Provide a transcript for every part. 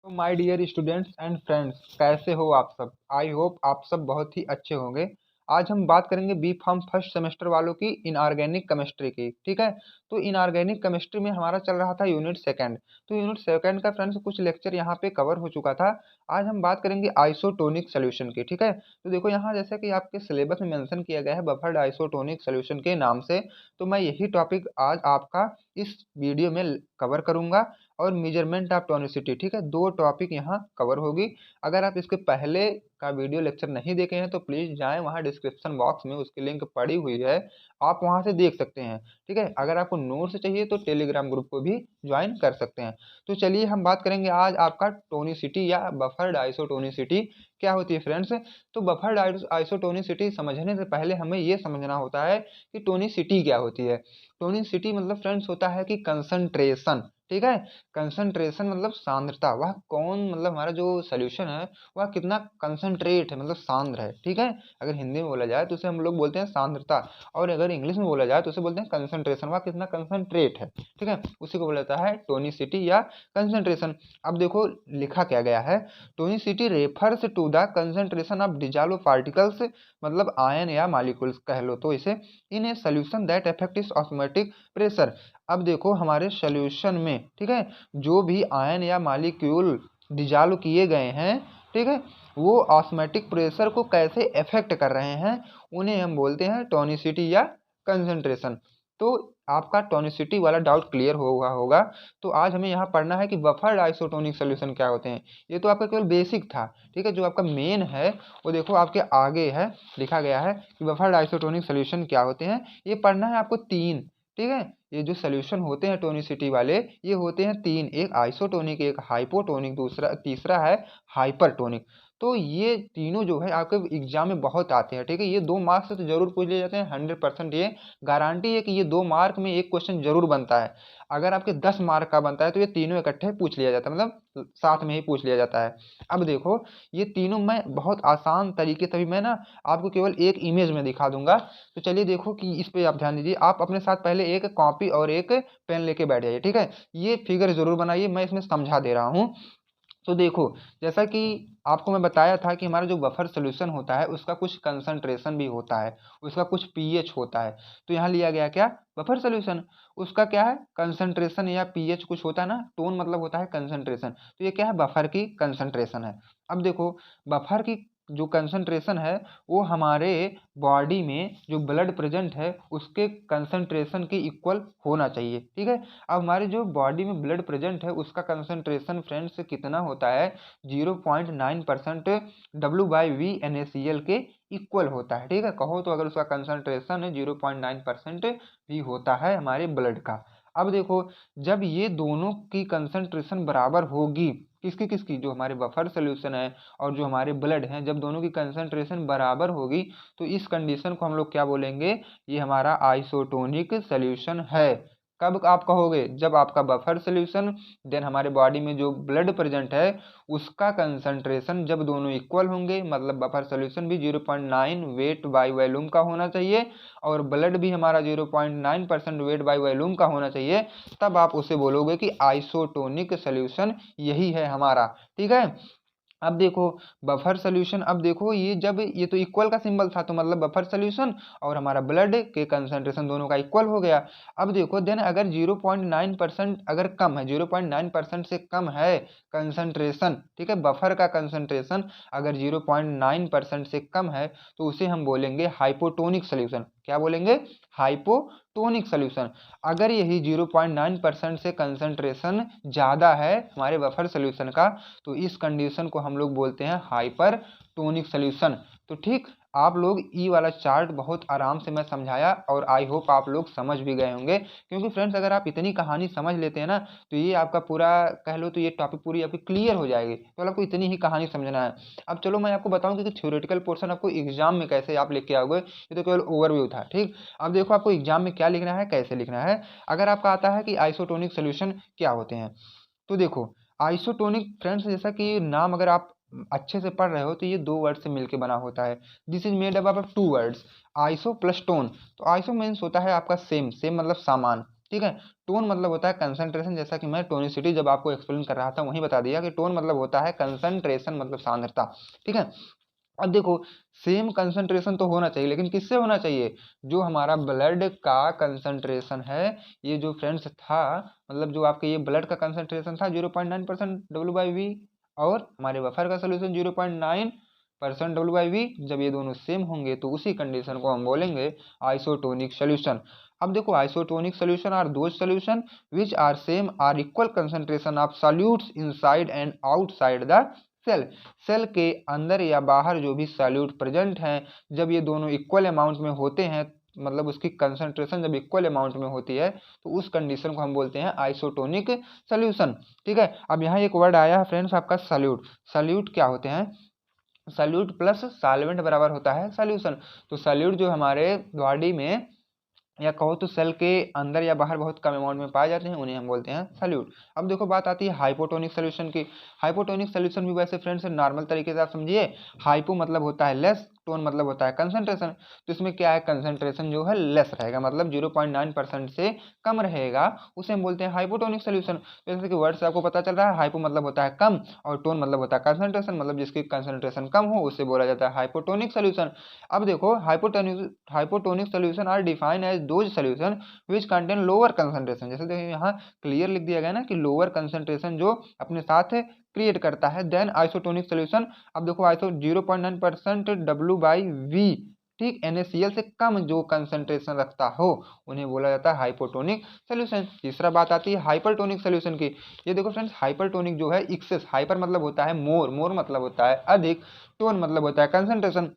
तो my dear students and friends, कैसे हो आप सब। आई होप आप सब बहुत ही अच्छे होंगे। आज हम बात करेंगे बी फार्म फर्स्ट सेमेस्टर वालों की इनऑर्गेनिक केमिस्ट्री की। ठीक है, तो इनऑर्गेनिक केमिस्ट्री में हमारा चल रहा था यूनिट सेकंड। तो यूनिट सेकंड का फ्रेंड्स कुछ लेक्चर यहाँ पे कवर हो चुका था। आज हम बात करेंगे आइसोटोनिक सोल्यूशन की। ठीक है, तो देखो यहाँ जैसे कि आपके सिलेबस में मेंशन किया गया है बफर्ड आइसोटोनिक सोल्यूशन के नाम से, तो मैं यही टॉपिक आज आपका इस वीडियो में कवर करूंगा। और मेजरमेंट ऑफ टोनिसिटी, ठीक है, दो टॉपिक यहाँ कवर होगी। अगर आप इसके पहले का वीडियो लेक्चर नहीं देखे हैं तो प्लीज़ जाएं, वहाँ डिस्क्रिप्शन बॉक्स में उसकी लिंक पड़ी हुई है, आप वहाँ से देख सकते हैं। ठीक है, अगर आपको नोट्स चाहिए तो टेलीग्राम ग्रुप को भी ज्वाइन कर सकते हैं। तो चलिए हम बात करेंगे आज आपका टोनिसिटी या बफर्ड आइसोटोनिसिटी क्या होती है फ्रेंड्स। तो बफर्ड आइसोटोनिसिटी समझने से पहले हमें ये समझना होता है कि टोनिसिटी क्या होती है। टोनिसिटी मतलब फ्रेंड्स होता है कि कंसंट्रेशन। ठीक है, कंसंट्रेशन मतलब सांद्रता, वह कौन मतलब हमारा जो सोल्यूशन है वह कितना कंसंट्रेट है, मतलब सांद्र है। ठीक है, अगर हिंदी में बोला जाए तो उसे हम लोग बोलते हैं सांद्रता, और अगर इंग्लिश में बोला जाए तो उसे बोलते हैं कंसंट्रेशन, वह कितना कंसंट्रेट है। ठीक है, उसी को बोला जाता है टोनिसिटी या कंसंट्रेशन। अब देखो लिखा क्या गया है, tonicity refers to the concentration of dissolve particles, मतलब आयन या मॉलिक्यूल्स कह लो तो इसे, in a solution that affect is osmotic pressure. अब देखो हमारे सोल्यूशन में, ठीक है, जो भी आयन या मॉलिक्यूल डिजॉल्व किए गए हैं, ठीक है, वो ऑस्मोटिक प्रेशर को कैसे अफेक्ट कर रहे हैं, उन्हें हम बोलते हैं टोनिसिटी या कंसंट्रेशन। तो आपका टोनिसिटी वाला डाउट क्लियर होगा। तो आज हमें यहाँ पढ़ना है कि बफर्ड आइसोटोनिक सोल्यूशन क्या होते हैं। ये तो आपका केवल बेसिक था। ठीक है, जो आपका मेन है वो देखो आपके आगे है, लिखा गया है कि बफर्ड आइसोटोनिक सोल्यूशन क्या होते हैं। ये पढ़ना है आपको तीन। ठीक है, ये जो सोल्यूशन होते हैं टोनिसिटी वाले, ये होते हैं तीन, एक आइसोटोनिक, एक हाइपोटोनिक, दूसरा तीसरा है हाइपरटोनिक। तो ये तीनों जो है आपके एग्जाम में बहुत आते हैं। ठीक है, ये 2 मार्क्स से तो जरूर पूछ लिए जाते हैं, 100% ये गारंटी है कि ये 2 मार्क में एक क्वेश्चन जरूर बनता है। अगर आपके 10 मार्क का बनता है तो ये तीनों इकट्ठे पूछ लिया जाता है, मतलब साथ में ही पूछ लिया जाता है। अब देखो ये तीनों मैं बहुत आसान तरीके से भी मैं ना आपको केवल एक इमेज में दिखा दूंगा। तो चलिए देखो कि इस पे आप ध्यान दीजिए। आप अपने साथ पहले एक कॉपी और एक पेन लेके बैठ जाइए। ठीक है, ये फिगर जरूर बनाइए, मैं इसमें समझा दे रहा हूँ। तो देखो जैसा कि आपको मैं बताया था कि हमारा जो बफर सोल्यूशन होता है उसका कुछ कंसंट्रेशन भी होता है, उसका कुछ पीएच होता है। तो यहाँ लिया गया क्या, बफर सोल्यूशन, उसका क्या है कंसंट्रेशन या पीएच कुछ होता है ना, टोन मतलब होता है कंसंट्रेशन, तो ये क्या है बफर की कंसंट्रेशन है। अब देखो बफर की जो कंसंट्रेशन है वो हमारे बॉडी में जो ब्लड प्रेजेंट है उसके कंसंट्रेशन के इक्वल होना चाहिए। ठीक है, अब हमारे जो बॉडी में ब्लड प्रेजेंट है उसका कंसंट्रेशन फ्रेंड्स कितना होता है, 0.9% W/V NaCl के इक्वल होता है। ठीक है, कहो तो अगर उसका कंसंट्रेशन 0.9% भी होता है हमारे ब्लड का। अब देखो जब ये दोनों की कंसंट्रेशन बराबर होगी, किसकी किसकी, जो हमारे बफर सोल्यूशन है और जो हमारे ब्लड हैं, जब दोनों की कंसंट्रेशन बराबर होगी तो इस कंडीशन को हम लोग क्या बोलेंगे, ये हमारा आइसोटोनिक सोल्यूशन है। कब आप कहोगे, जब आपका बफर सोल्यूशन देन हमारे बॉडी में जो ब्लड प्रेजेंट है उसका कंसंट्रेशन जब दोनों इक्वल होंगे, मतलब बफर सोल्यूशन भी 0.9 वेट बाय वॉल्यूम का होना चाहिए और ब्लड भी हमारा 0.9% वेट बाय वॉल्यूम का होना चाहिए, तब आप उसे बोलोगे कि आइसोटोनिक सोल्यूशन यही है हमारा। ठीक है, अब देखो बफर सोल्यूशन, अब देखो ये जब ये तो इक्वल का सिंबल था तो मतलब बफर सोल्यूशन और हमारा ब्लड के कंसंट्रेशन दोनों का इक्वल हो गया। अब देखो देन अगर 0.9% अगर कम है, 0.9% से कम है कंसंट्रेशन, ठीक है, बफर का कंसंट्रेशन अगर 0.9% से कम है तो उसे हम बोलेंगे हाइपोटोनिक सोल्यूशन। क्या बोलेंगे, हाइपोटोनिक सोल्यूशन। अगर यही 0.9% से कंसंट्रेशन ज़्यादा है हमारे बफर सोल्यूशन का तो इस कंडीशन को हम लोग बोलते हैं हाइपरटोनिक सोल्यूशन। तो ठीक, आप लोग ई वाला चार्ट बहुत आराम से मैं समझाया और आई होप आप लोग समझ भी गए होंगे, क्योंकि फ्रेंड्स अगर आप इतनी कहानी समझ लेते हैं ना तो ये आपका पूरा कह लो तो ये टॉपिक पूरी आपकी क्लियर हो जाएगी। तो आपको इतनी ही कहानी समझना है। अब चलो मैं आपको बताऊं कि थ्योरेटिकल पोर्शन आपको एग्जाम में कैसे आप लेके आओगे, ये तो केवल ओवरव्यू था। ठीक, अब देखो आपको एग्जाम में क्या लिखना है, कैसे लिखना है। अगर आपका आता है कि आइसोटोनिक सोल्यूशन क्या होते हैं, तो देखो आइसोटोनिक फ्रेंड्स जैसा कि नाम अगर आप अच्छे से पढ़ रहे हो तो ये 2 वर्ड से मिलके बना होता है। This is made up of 2 words, iso plus tone. तो आइसो मीन्स होता है आपका सेम, सेम मतलब सामान। ठीक है। टोन मतलब होता है कंसंट्रेशन, जैसा कि मैं टोनिसिटी जब आपको एक्सप्लेन कर रहा था वहीं बता दिया कि टोन मतलब होता है कंसंट्रेशन मतलब सांद्रता, ठीक है। अब देखो सेम कंसंट्रेशन तो होना चाहिए, लेकिन किससे होना चाहिए, जो हमारा ब्लड का कंसंट्रेशन है, ये जो फ्रेंड्स था, मतलब जो आपके ये ब्लड का कंसंट्रेशन था 0.9% W/V, और हमारे बफर का सोल्यूशन 0.9% W/V, जब ये दोनों सेम होंगे तो उसी कंडीशन को हम बोलेंगे आइसोटोनिक सोल्यूशन। अब देखो isotonic solution are those solution which are same are equal concentration of solutes inside and outside the cell. Cell के अंदर या बाहर जो भी सॉल्यूट प्रेजेंट हैं, जब ये दोनों इक्वल अमाउंट में होते हैं, मतलब उसकी कंसंट्रेशन जब इक्वल अमाउंट में होती है, तो उस कंडीशन को हम बोलते हैं आइसोटोनिक सोल्यूशन, ठीक है। अब यहाँ एक वर्ड आया है फ्रेंड्स आपका सॉल्यूट। सॉल्यूट क्या होते हैं, सॉल्यूट प्लस सॉल्वेंट बराबर होता है सॉल्यूशन। तो सॉल्यूट जो हमारे बॉडी में या कहो तो सेल के अंदर या बाहर बहुत कम अमाउंट में पाए जाते हैं, उन्हें हम बोलते हैं सॉल्यूट। अब देखो बात आती है हाइपोटोनिक सोल्यूशन की। हाइपोटोनिक सोल्यूशन भी वैसे फ्रेंड्स नॉर्मल तरीके से आप समझिए, हाइपो मतलब होता है लेस, टोन मतलब होता है कंसंट्रेशन। तो इसमें क्या है, कंसंट्रेशन जो है लेस रहेगा, मतलब 0.9% से कम रहेगा, उसे हम बोलते हैं हाइपोटोनिक सोल्यूशन। जैसे कि वर्ड से आपको पता चल रहा है, हाइपो मतलब होता है कम और टोन मतलब होता है कंसंट्रेशन, मतलब जिसकी कंसंट्रेशन कम हो उसे बोला जाता है हाइपोटोनिक सोल्यूशन। अब देखो hypotonic solution are defined as those solution which contain lower concentration. जैसे देखिए यहाँ क्लियर लिख दिया गया ना कि लोअर कंसंट्रेशन जो अपने साथ क्रिएट करता है देन आइसोटोनिक सोल्यूशन। अब देखो आइसो 0.9% W/V, ठीक, NaCl से कम जो कंसंट्रेशन रखता हो उन्हें बोला जाता है हाइपोटोनिक सोल्यूशन। तीसरा बात आती है हाइपरटोनिक सोल्यूशन की। ये देखो फ्रेंड्स हाइपरटोनिक जो है एक्सेस, हाइपर मतलब होता है मोर, मोर मतलब होता है अधिक, टोन मतलब होता है कंसंट्रेशन।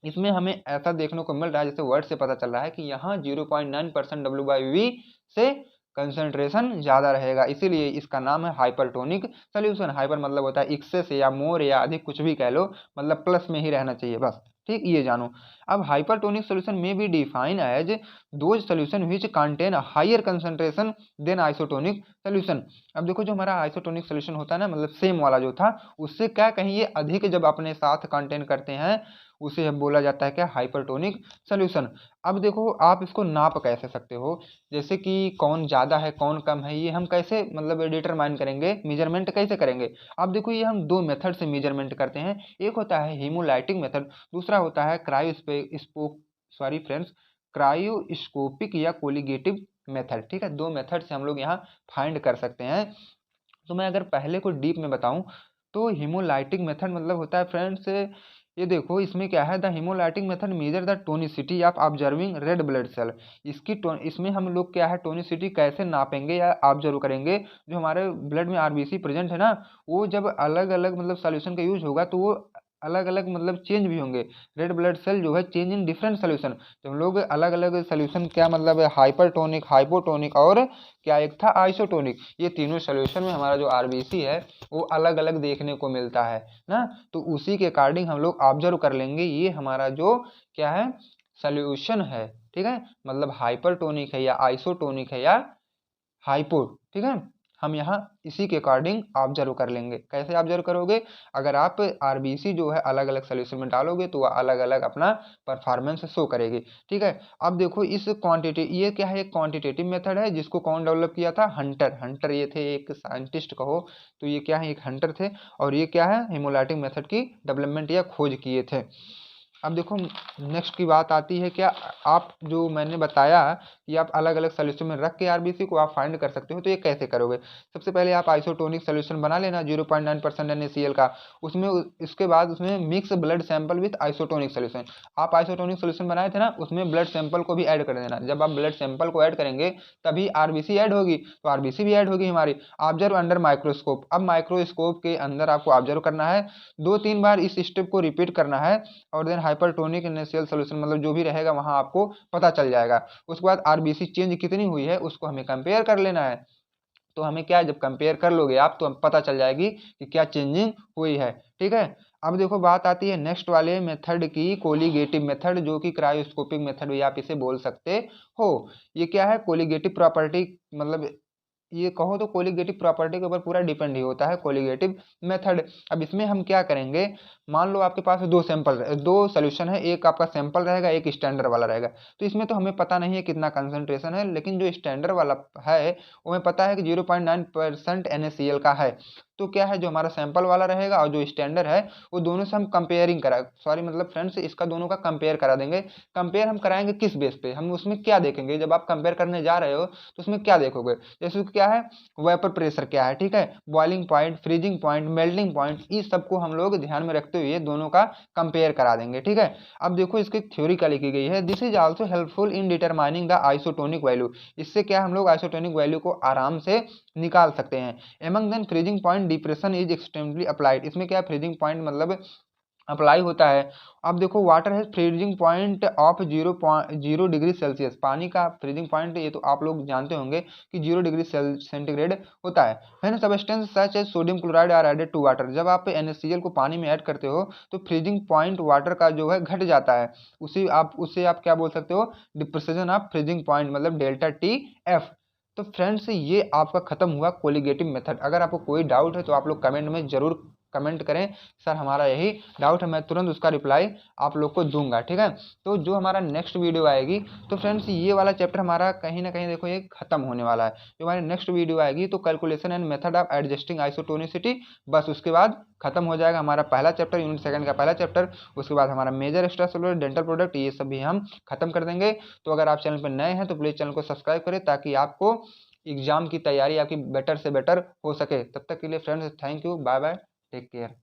इसमें हमें ऐसा देखने को मिल रहा है, जैसे वर्ड से पता चल रहा है कि यहाँ 0.9% W/V से कंसंट्रेशन ज़्यादा रहेगा, इसीलिए इसका नाम है हाइपरटोनिक सोल्यूशन। हाइपर मतलब होता है एक्सेस या मोर या अधिक, कुछ भी कह लो, मतलब प्लस में ही रहना चाहिए बस, ठीक, ये जानो। अब हाइपरटोनिक सोल्यूशन में be define as those solution which contain higher concentration than isotonic solution. अब देखो जो हमारा आइसोटोनिक सोल्यूशन होता है ना, मतलब सेम वाला जो था, उससे क्या कहीं ये अधिक जब अपने साथ कंटेन करते हैं, उसे हम बोला जाता है क्या, हाइपरटोनिक सोल्यूशन। अब देखो आप इसको नाप कैसे सकते हो, जैसे कि कौन ज़्यादा है कौन कम है, ये हम कैसे मतलब डिटरमाइन करेंगे, मेजरमेंट कैसे करेंगे। अब देखो ये हम दो मेथड से मेजरमेंट करते हैं, एक होता है हीमोलाइटिक मेथड, दूसरा होता है क्रायोस्कोपिक या कोलिगेटिव मेथड, ठीक है। दो मेथड से हम लोग यहाँ फाइंड कर सकते हैं। तो मैं अगर पहले को डीप में बताऊं तो हीमोलाइटिक मेथड मतलब होता है फ्रेंड्स, ये देखो इसमें क्या है, the hemolytic method measure the tonicity of observing red blood cell. इसमें हम लोग क्या है टोनिसिटी कैसे नापेंगे या ऑब्जर्व करेंगे, जो हमारे ब्लड में आरबीसी प्रेजेंट है ना, वो जब अलग अलग मतलब सॉल्यूशन का यूज होगा तो वो अलग अलग मतलब चेंज भी होंगे। रेड ब्लड सेल जो है चेंज इन डिफरेंट सोल्यूशन, तो हम लोग अलग अलग सोल्यूशन, क्या मतलब है हाइपरटोनिक, हाइपोटोनिक और क्या एक था आइसोटोनिक, ये तीनों सोल्यूशन में हमारा जो आरबीसी है वो अलग अलग देखने को मिलता है ना। तो उसी के अकॉर्डिंग हम लोग ऑब्जर्व कर लेंगे ये हमारा जो क्या है सोल्यूशन है, ठीक है, मतलब हाइपरटोनिक है या आइसोटोनिक है या हाइपो, ठीक है। हम यहाँ इसी के अकॉर्डिंग ऑब्जर्व कर लेंगे। कैसे ऑब्जर्व करोगे, अगर आप आरबीसी जो है अलग अलग सोल्यूशन में डालोगे तो वह अलग अलग अपना परफॉर्मेंस शो करेगी, ठीक है। अब देखो इस क्वांटिटी, ये क्या है, एक क्वांटिटेटिव मेथड है जिसको कौन डेवलप किया था, हंटर। हंटर ये थे एक साइंटिस्ट कहो तो ये क्या है, एक हंटर थे, और ये क्या है हेमोलाइटिक मेथड की डेवलपमेंट या खोज किए थे। अब देखो नेक्स्ट की बात आती है, क्या आप जो मैंने बताया कि आप अलग अलग सोल्यूशन में रख के आरबीसी को आप फाइंड कर सकते हो, तो ये कैसे करोगे। सबसे पहले आप आइसोटोनिक सोल्यूशन बना लेना 0.9% NaCl का, उसमें इसके बाद उसमें mix blood sample with isotonic solution. आप आइसोटोनिक सोल्यूशन बनाए थे ना, उसमें ब्लड सैंपल को भी ऐड कर देना। जब आप ब्लड सैंपल को ऐड करेंगे तभी आरबीसी ऐड होगी, तो आरबीसी भी ऐड होगी हमारी। ऑब्जर्व अंडर माइक्रोस्कोप, अब माइक्रोस्कोप के अंदर आपको ऑब्जर्व करना है, 2-3 बार इस स्टेप को रिपीट करना है, और देन हाइपरटोनिक NaCl सोल्यूशन मतलब जो भी रहेगा वहां आपको पता चल जाएगा। उसके बाद आरबीसी चेंज कितनी हुई है उसको हमें कंपेयर कर लेना है। तो हमें क्या है, जब कंपेयर कर लोगे आप तो पता चल जाएगी कि क्या चेंजिंग हुई है, ठीक है। अब देखो बात आती है नेक्स्ट वाले मेथड की, कोलिगेटिव मेथड, जो कि क्रायोस्कोपिक मेथड भी आप इसे बोल सकते हो। ये क्या है, कोलिगेटिव प्रॉपर्टी मतलब ये कहो तो कोलिगेटिव प्रॉपर्टी के ऊपर पूरा डिपेंड ही होता है कोलिगेटिव मेथड। अब इसमें हम क्या करेंगे, मान लो आपके पास दो सोल्यूशन है, एक आपका सैंपल रहेगा, एक स्टैंडर्ड वाला रहेगा। तो इसमें तो हमें पता नहीं है कितना कंसंट्रेशन है, लेकिन जो स्टैंडर्ड वाला है वो हमें पता है कि 0.9% NaCl का है। तो क्या है, जो हमारा सैंपल वाला रहेगा और जो स्टैंडर्ड है वो दोनों से हम कंपेयरिंग करा सॉरी मतलब फ्रेंड्स इसका दोनों का कंपेयर करा देंगे। कंपेयर हम कराएंगे किस बेस पे, हम उसमें क्या देखेंगे, जब आप कंपेयर करने जा रहे हो तो उसमें क्या देखोगे, जैसे क्या है, वेपर प्रेशर क्या है, ठीक है, boiling point, freezing point, melting point, इस सबको हम लोग ध्यान में रखते हुए दोनों का कंपेयर करा देंगे, ठीक है। अब देखो इसकी थ्योरी क्या लिखी गई है, this is also helpful in determining the isotonic value. इससे क्या हम लोग आइसोटोनिक वैल्यू को आराम से निकाल सकते हैं। Among then freezing point depression is extremely applied. इसमें क्या फ्रीजिंग पॉइंट मतलब अप्लाई होता है। अब देखो वाटर है freezing point of 0.0 degree Celsius, पानी का फ्रीजिंग पॉइंट ये तो आप लोग जानते होंगे कि 0 डिग्री सेंटीग्रेड होता है। When substance such as sodium chloride are added to water, जब आप NaCl को पानी में ऐड करते हो तो फ्रीजिंग पॉइंट वाटर का जो है घट जाता है। उससे आप क्या बोल सकते हो, डिप्रेशन ऑफ फ्रीजिंग पॉइंट मतलब ΔTF। तो फ्रेंड्स ये आपका खत्म हुआ कोलिगेटिव मेथड। अगर आपको कोई डाउट है तो आप लोग कमेंट में जरूर कमेंट करें, सर हमारा यही डाउट है, मैं तुरंत उसका रिप्लाई आप लोग को दूंगा, ठीक है। तो जो हमारा नेक्स्ट वीडियो आएगी, तो फ्रेंड्स ये वाला चैप्टर हमारा कहीं ना कहीं देखो ये खत्म होने वाला है। जो हमारी नेक्स्ट वीडियो आएगी तो calculation and method of adjusting isotonicity, बस उसके बाद खत्म हो जाएगा हमारा पहला चैप्टर, यूनिट सेकंड का पहला चैप्टर। उसके बाद हमारा मेजर एक्स्ट्रासेलुलर डेंटल प्रोडक्ट ये सब भी हम खत्म कर देंगे। तो अगर आप चैनल पर नए हैं तो प्लीज चैनल को सब्सक्राइब करें ताकि आपको एग्जाम की तैयारी आपकी बेटर से बेटर हो सके। तब तक के लिए friends thank you, bye bye, take care.